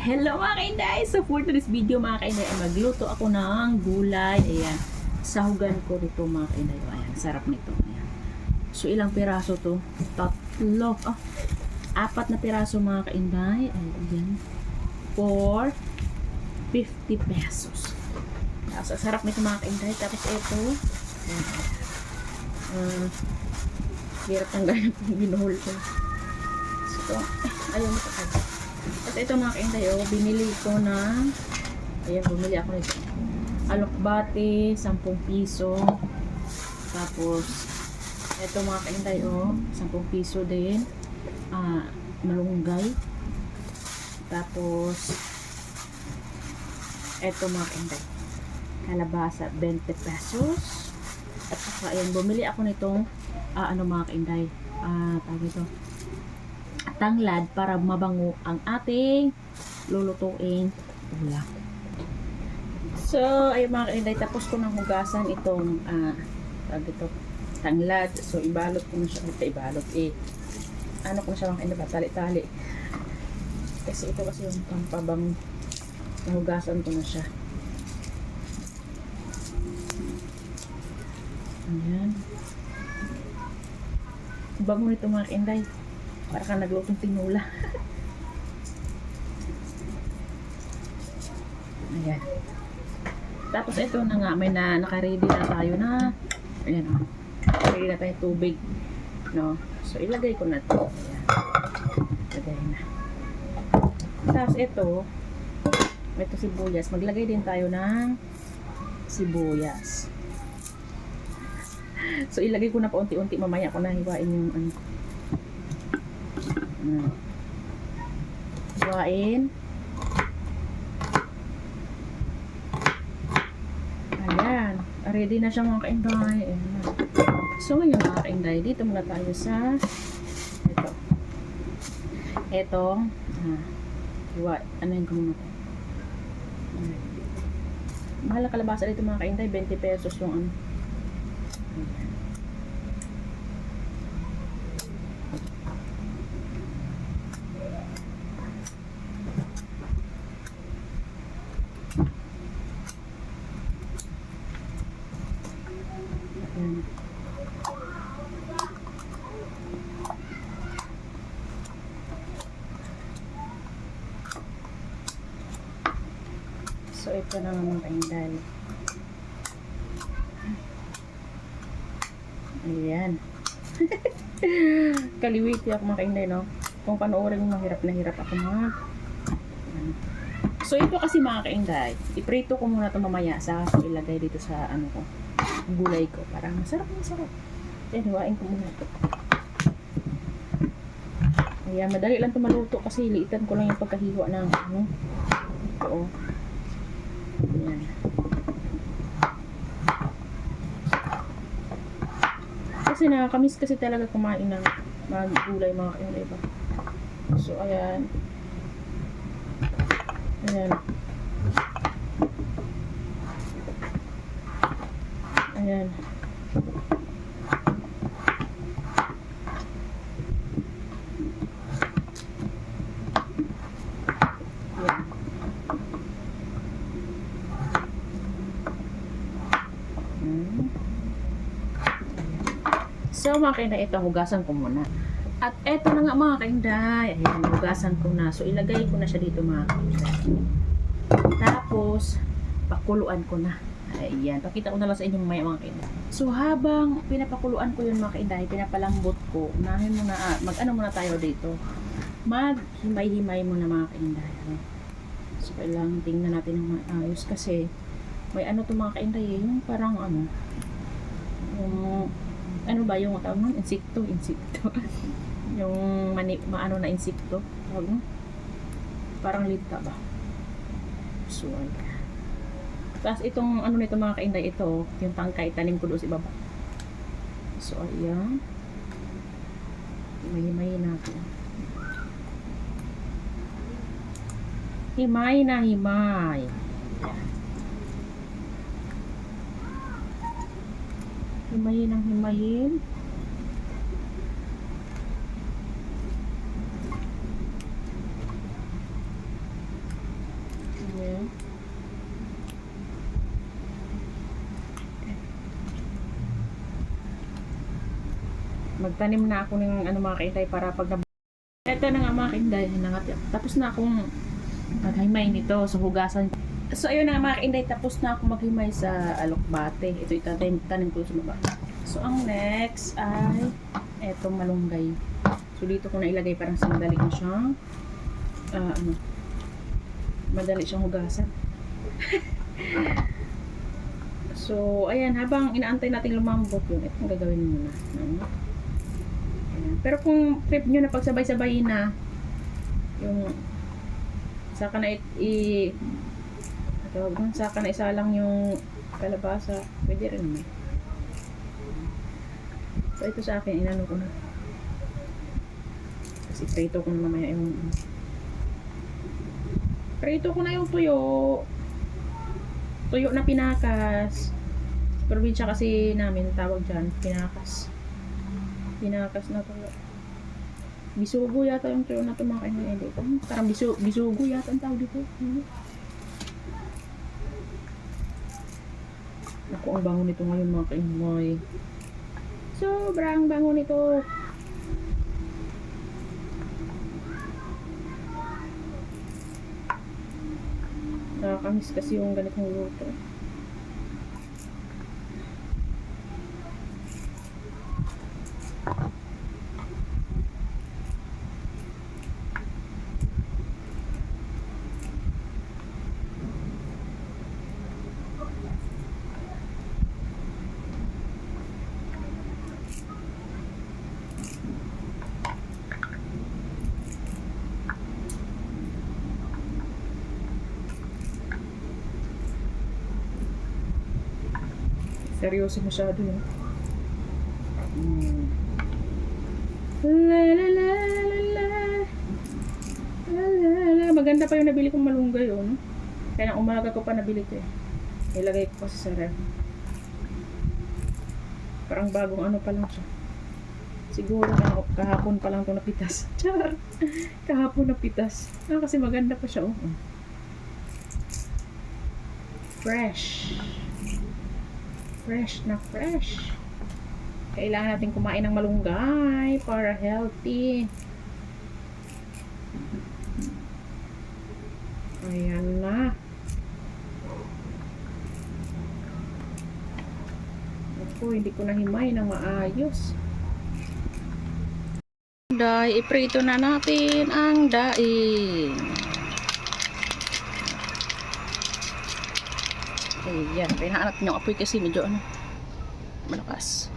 Hello mga kainday! So for today's video mga kainday, ay magluto ako ng gulay. Ayan, sahugan ko dito mga kainday. Ayan, sarap nito. Ayan. So ilang piraso to? Tatlo. Apat na piraso mga kainday. Ayan. For 50 pesos. So sarap nito mga kainday. Tapos ito. Hirap tanggalin yung ginuhol ko. So ito. Ayaw mo ito. At ito mga kainday, binili ko na, ayan, bumili ako nito. Alokbate, 10 piso. Tapos, ito mga kainday, 10 piso din. Malunggay. Tapos, ito mga kainday, kalabasa, 20 pesos. At saka, ayan, bumili ako nitong, mga kainday, tawag ito, tanglad para mabango ang ating lulutuin ulam. So, ay mga kainday, tapos ko nang hugasan itong tanglad. So, ibalot ko na siya. Ano ko na siya mga kainday, tali-tali. Kasi ito kasi yung pampabang, nahugasan ko na siya. Ayan. Bango nito mga kainday. Para ka naglutong tinula. Ayan. Tapos ito na nga, may naka-ready na tayo na, ayan ready na tayo tubig. No? So, ilagay ko na to. Ayan. Ilagay na. Tapos ito sibuyas. Maglagay din tayo ng sibuyas. So, ilagay ko na pa unti-unti. Mamaya ko na hiwain yung hiwain. Ayan. Ready na siya mga kainday. So ngayon mga kainday, dito muna tayo sa etong hiwain ko muna ito. Mahal na kalabasa dito mga kainday, 20 pesos yung So, ito na mga kainday. Ayan. Kaliwiti ako mga kainday, no? Kung panoorin mo, hirap na hirap ako mga. So, ito kasi mga kainday, iprito ko muna ito mamaya sa ilagay dito sa gulay ko. Para masarap. Ayan, hiwain ko muna ito. Ayan, madali lang ito maluto kasi liitan ko lang yung pagkahiwa ng ito. Ayan. Kasi nakakamiss kasi talaga kumain ng gulay mga kainday ba. So, ayan. Ayan. Ayan. So mga kainday, ito hugasan ko muna. At ito na nga mga kainday, ayan, hugasan ko na. So ilagay ko na siya dito mga kainday. Tapos pakuluan ko na. Ayan, pakita ko na lang sa inyo mga kainday. So habang pinapakuluan ko yun mga kainday, pinapalambot ko, unahin muna, muna tayo dito. Maghimay-himay muna mga kainday. So kailangan tingnan natin ng maayos kasi may to mga kainday, yung parang yung yung tawag mo? Insekto. Yung na insekto. Tawag mo? Parang lita ba? So, tapos itong nito mga kainday, ito, yung tangkay, tanim ko doon sa ibaba. So, ayan. Himay natin. Himay na himay. Himayin ang himayin. Ayan. Magtanim na ako ng ano mga kainday para pag ito na nga mga kainday, tapos na akong maghimay nito sa hugasan. So ayun na nga mga kainday, tapos na ako maghimay sa alokbate. Ito tanim ko sa baba. So ang next ay etong malunggay. So dito ko na ilagay, parang madali ko siyang madali siyang hugasan. So ayan, habang inaantay natin lumambot yun, itong gagawin muna. Ayan. Pero kung trip nyo na pagsabay-sabayin na yung saka na saka na isa lang yung kalabasa, pwede rin naman. So ito sa akin, inano ko na. Kasi prito ko na mamaya yung tuyo na pinakas. Probinsya kasi namin tawag dyan, pinakas na tuyo. Bisugo yata yung tuyo na ito mga kainday. Parang bisugo yata ang tawag dito. Ako, ang bango nito ngayon mga kainday. Sobrang bango nito. Nakakamiss kasi yung ganitong luto. Seryoso masyado yun. La la la la la. La la la. Maganda pa yung nabili kong malunggay, oh, no? Kaya nang umaga ko pa nabili ito, eh. Ilagay ko kasi sa ref. Parang bagong ano pa lang siya. Siguro kahapon pa lang ito napitas. Char! Kahapon napitas. Kasi maganda pa siya, oh. Fresh. Fresh na fresh. Kailangan natin kumain ng malunggay para healthy. Ayan na. Ako, hindi ko nahimay ng maayos. Iprito na natin ang daing. Ayan, pinahanap nyo apoy kasi medyo malakas.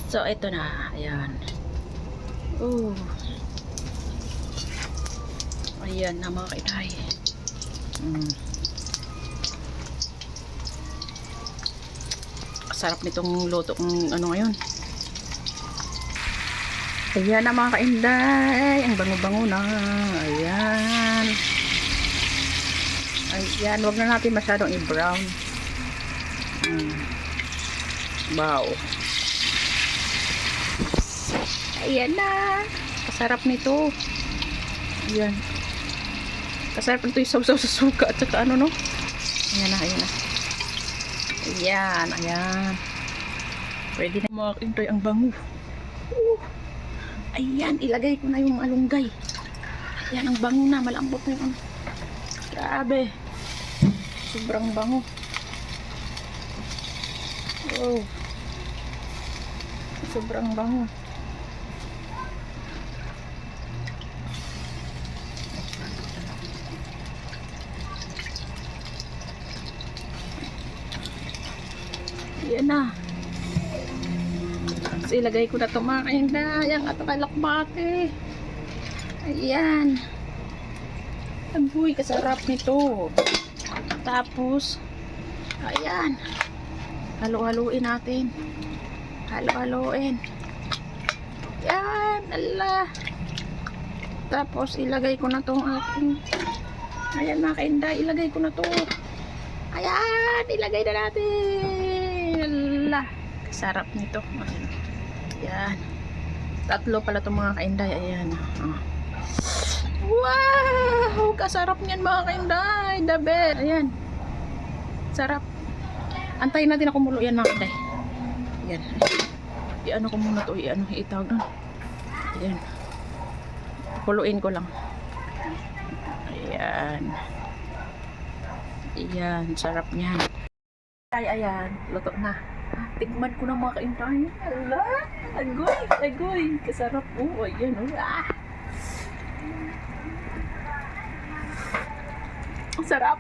So, ito na. Ayan. Oh. Ayan na mga kainday. Sarap nitong luto kung ano ngayon. Ayan na mga kainday. Ang bango-bango na. Ayan. Ayan, wag na natin masyadong i-brown. Wow. Ayan na. Kasarap nito. Ayan. Kasarap nito yung sausaw sa suka at saka ano, no? Ayan na, ayan na. Ayan, ayan. Pwede na mga kainday, ang bango. Ayan, ilagay ko na yung malunggay. Ayan, ang bango na. Malambot na yung grabe. Sobrang bango. Oh. Sobrang bango. Yan na. So, ilagay ko na ito mga kainday. Ang atong alakbate. Ayan. Agoy, kasarap nito. Tapos, ayan. Halo-haluin natin. Halo-haluin. Ayan, ala. Tapos, ilagay ko na itong ating. Ayan mga kainday, ilagay ko na ito. Ayan, ilagay na natin. Ala, kasarap nito. Ayan. Tatlo pala itong mga kainday. Ayan. Wow! Kasarap niyan mga kainday. The best. Ayan. Sarap. Antayin natin na kumulo yan mga kainday. Ayan. I-ano ko muna to. Itawag doon. Ayan. Kuluin ko lang. Ayan. Ayan. Sarap niyan. Ayan. Luto na. Tikman ko na mga kainday. Ala! Agoy! Agoy! Kasarap po. Ayan. Ah! Ang sarap.